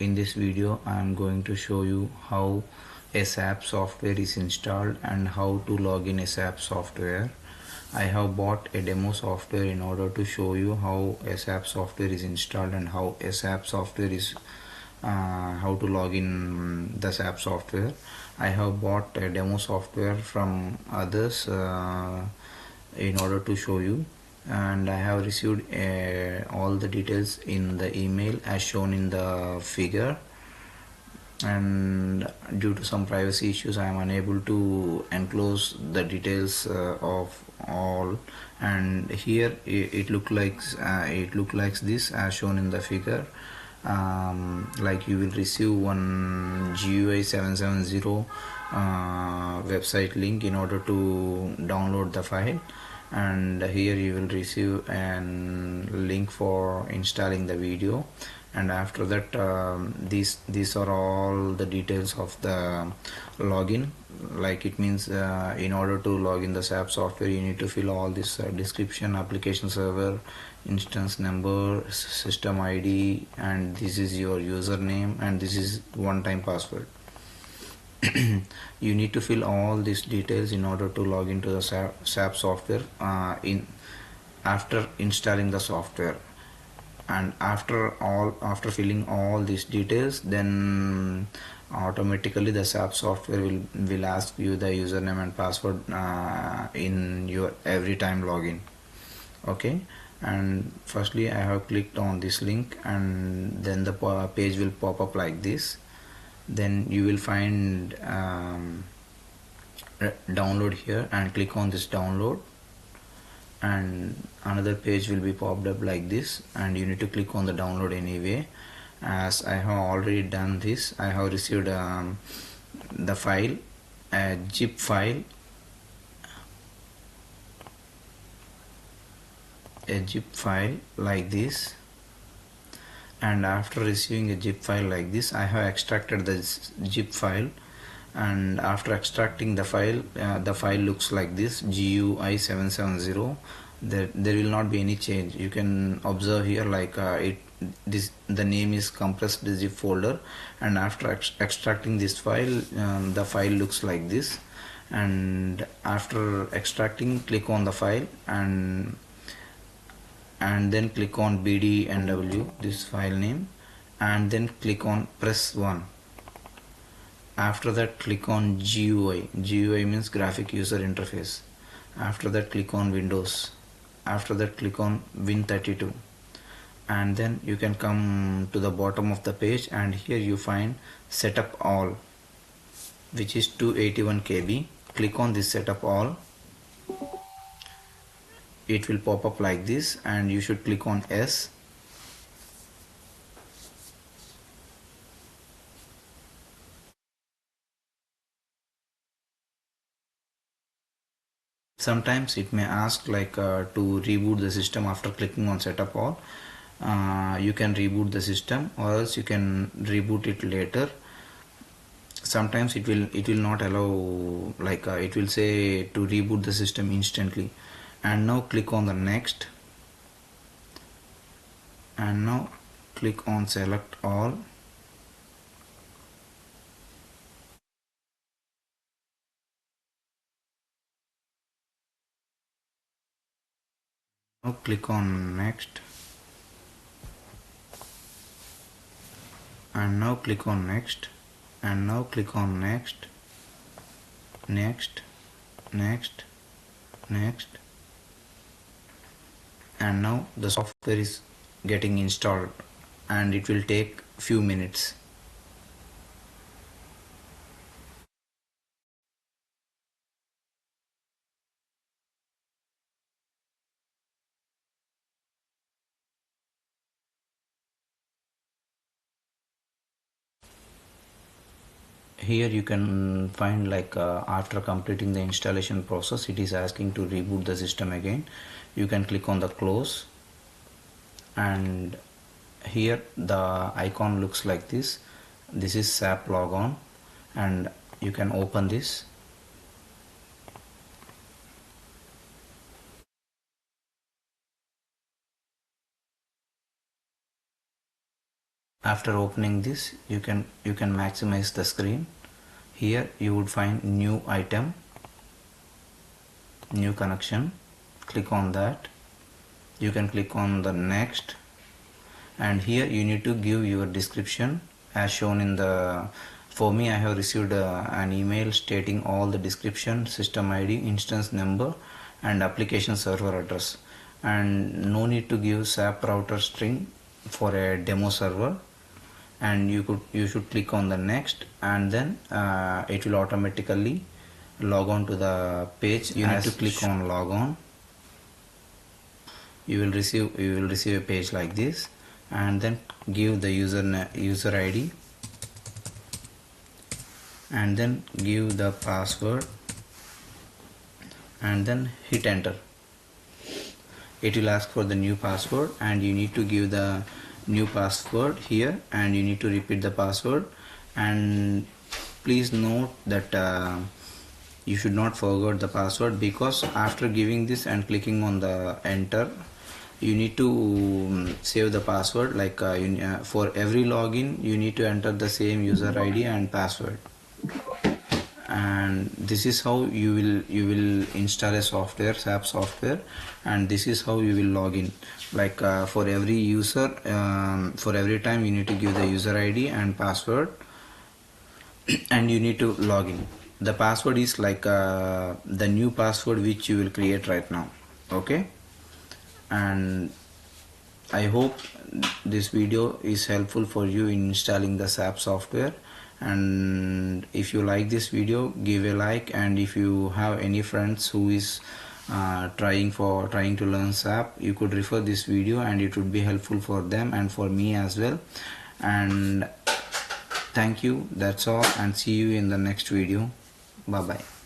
in this video I am going to show you how SAP software is installed and how to log in SAP software. I have bought a demo software in order to show you how SAP software is installed and how SAP software is how to log in the SAP software. I have bought a demo software from others in order to show you, and I have received all the details in the email as shown in the figure, and due to some privacy issues I am unable to enclose the details of all. And here it look like this as shown in the figure. Like you will receive one GUI 770 website link in order to download the file, and here you will receive a link for installing the video. And after that these are all the details of the login. Like it means in order to log in the SAP software you need to fill all this description, application server, instance number, system ID, and this is your username, and this is one-time password. You need to fill all these details in order to log into the SAP software after installing the software. And after filling all these details, then automatically the SAP software will ask you the username and password in your every time login. Okay, and firstly I have clicked on this link, and then the page will pop up like this. Then you will find download here, and click on this download, and another page will be popped up like this, and you need to click on the download anyway. As I have already done this, I have received the file, a zip file, like this. And after receiving a zip file like this, I have extracted the zip file, and after extracting the file looks like this, GUI 770. There will not be any change. You can observe here, like the name is compressed zip folder, and after extracting this file, the file looks like this. And after extracting, click on the file, and then click on BDNW, this file name, and then click on press 1. After that click on GUI. GUI means graphic user interface. After that click on Windows. After that click on Win32, and then you can come to the bottom of the page, and here you find setup all, which is 281 KB. Click on this setup all. It will pop up like this, and you should click on yes. Sometimes it may ask like to reboot the system after clicking on setup all. You can reboot the system, or else you can reboot it later. Sometimes it will not allow, like it will say to reboot the system instantly. And now click on the next, and now click on select all. Now click on next, and now click on next, and now click on next, next, next, next, and now the software is getting installed, and it will take few minutes. Here you can find, like after completing the installation process, it is asking to reboot the system again. You can click on the close, and here the icon looks like this. This is SAP logon, and you can open this. After opening this, you can maximize the screen. Here you would find new item, new connection. Click on that. You can click on the next, and here you need to give your description as shown in the. For me, I have received an email stating all the description, system ID, instance number, and application server address, and no need to give SAP router string for a demo server. And you should click on the next, and then it will automatically log on to the page. You need to click on log on. You will receive a page like this, and then give the user ID, and then give the password, and then hit enter. It will ask for the new password, and you need to give the new password here, and you need to repeat the password. And please note that you should not forget the password, because after giving this and clicking on the enter, you need to save the password. Like for every login you need to enter the same user ID and password. And this is how you will install a software, SAP software, and this is how you will log in. Like for every user, for every time you need to give the user ID and password, and you need to log in. The password is like the new password which you will create right now. Okay, and I hope this video is helpful for you in installing the SAP software. And if you like this video, give a like, and if you have any friends who is trying to learn SAP, you could refer this video, and it would be helpful for them and for me as well. And thank you. That's all, and see you in the next video. Bye bye.